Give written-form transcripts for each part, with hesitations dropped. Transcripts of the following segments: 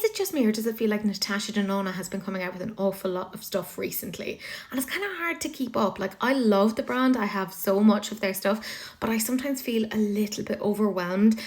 is it just me, or does it feel like Natasha Denona has been coming out with an awful lot of stuff recently? And it's kind of hard to keep up. Like, I love the brand. I have so much of their stuff, but I sometimes feel a little bit overwhelmed.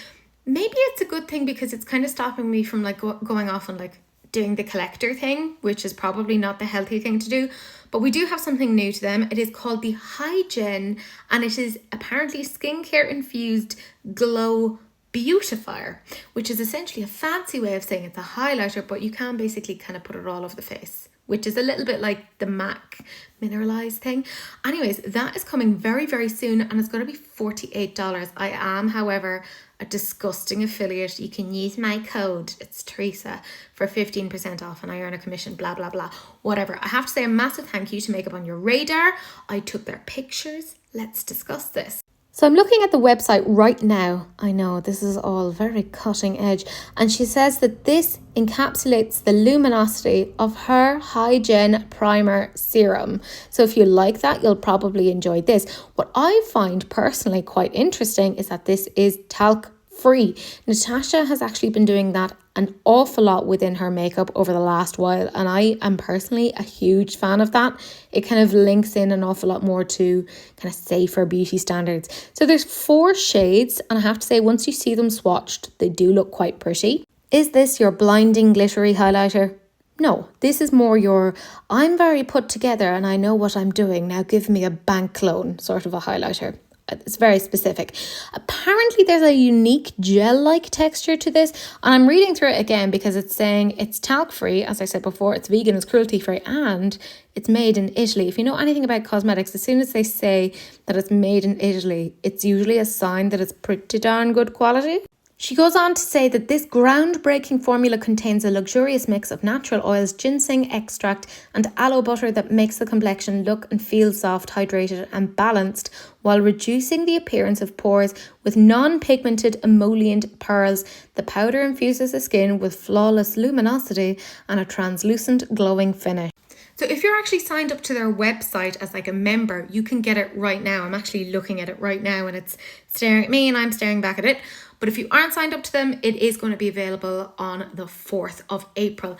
Maybe it's a good thing because it's kind of stopping me from like going off and like doing the collector thing, which is probably not the healthy thing to do. But we do have something new to them. It is called the Hygiene, and it is apparently skincare infused glow beautifier, which is essentially a fancy way of saying it's a highlighter, but you can basically kind of put it all over the face, which is a little bit like the MAC mineralized thing. Anyways, that is coming very, very soon, and it's going to be $48. I am, however, a disgusting affiliate. You can use my code, it's Teresa, for 15% off, and I earn a commission, blah, blah, blah, whatever. I have to say a massive thank you to Makeup on Your Radar. I took their pictures. Let's discuss this. So I'm looking at the website right now. I know this is all very cutting edge. And she says that this encapsulates the luminosity of her Hygiene Primer Serum. So if you like that, you'll probably enjoy this. What I find personally quite interesting is that this is talc-free. Natasha has actually been doing that an awful lot within her makeup over the last while, and I am personally a huge fan of that. It kind of links in an awful lot more to kind of safer beauty standards. So there's 4 shades, and I have to say, once you see them swatched, they do look quite pretty. Is this your blinding glittery highlighter? No, this is more your, I'm very put together and I know what I'm doing, now give me a bank loan sort of a highlighter. It's very specific. Apparently there's a unique gel-like texture to this, and I'm reading through it again because it's saying it's talc-free, as I said before, it's vegan, it's cruelty-free, and it's made in Italy. If you know anything about cosmetics, as soon as they say that it's made in Italy, it's usually a sign that it's pretty darn good quality. She goes on to say that this groundbreaking formula contains a luxurious mix of natural oils, ginseng extract and aloe butter that makes the complexion look and feel soft, hydrated and balanced, while reducing the appearance of pores with non-pigmented emollient pearls. The powder infuses the skin with flawless luminosity and a translucent glowing finish. So if you're actually signed up to their website as like a member, you can get it right now. I'm actually looking at it right now and it's staring at me and I'm staring back at it. But if you aren't signed up to them, it is going to be available on the 4th of April.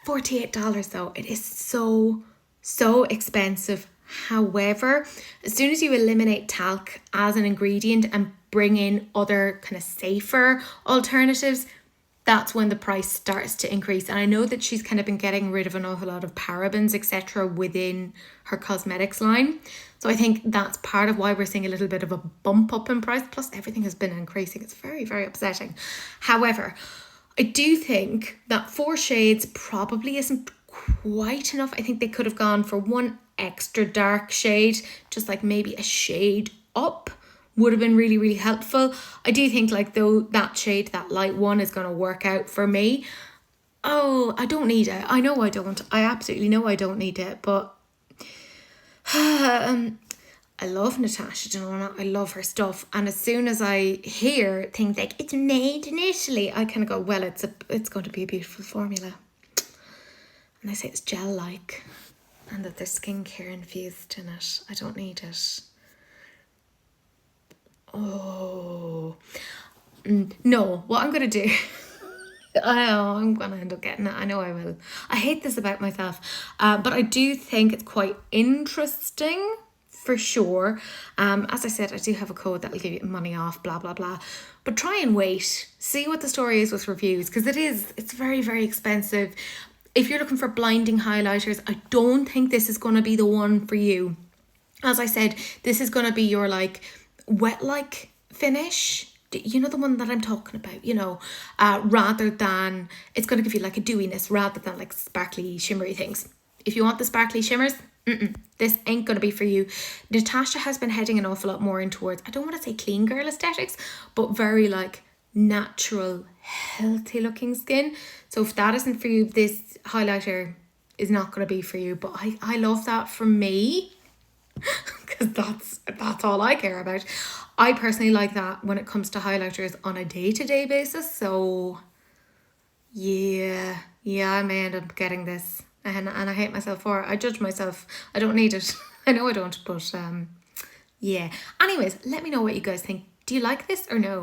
$48 though. It is so expensive. However, as soon as you eliminate talc as an ingredient and bring in other kind of safer alternatives, that's when the price starts to increase. And I know that she's kind of been getting rid of an awful lot of parabens, etc. within her cosmetics line. So I think that's part of why we're seeing a little bit of a bump up in price. Plus everything has been increasing. It's very, very upsetting. However, I do think that 4 shades probably isn't quite enough. I think they could have gone for one extra dark shade, just like maybe a shade up would have been really, really helpful. I do think like though that shade, that light one, is going to work out for me. Oh, I don't need it. I know I don't. I absolutely know I don't need it, but I love Natasha Denona. I love her stuff. And as soon as I hear things like it's made in Italy, I kind of go, well, it's going to be a beautiful formula. And they say it's gel-like and that there's skincare infused in it. I don't need it. Oh, no, what I'm going to do, I know I'm going to end up getting it. I know I will. I hate this about myself, but I do think it's quite interesting for sure. As I said, I do have a code that will give you money off, blah, blah, blah. But try and wait. See what the story is with reviews, because it's very, very expensive. If you're looking for blinding highlighters, I don't think this is going to be the one for you. As I said, this is going to be your like wet like finish, you know, the one that I'm talking about, you know, rather than, it's going to give you like a dewiness rather than like sparkly shimmery things. If you want the sparkly shimmers, this ain't going to be for you. Natasha has been heading an awful lot more in towards, I don't want to say clean girl aesthetics, but very like natural, healthy looking skin. So if that isn't for you, this highlighter is not going to be for you. But I love that for me, because that's all I care about. I personally like that when it comes to highlighters on a day-to-day basis. So yeah, I may end up getting this, and I hate myself for it. I judge myself. I don't need it. I know I don't, but yeah. Anyways, let me know what you guys think. Do you like this or no?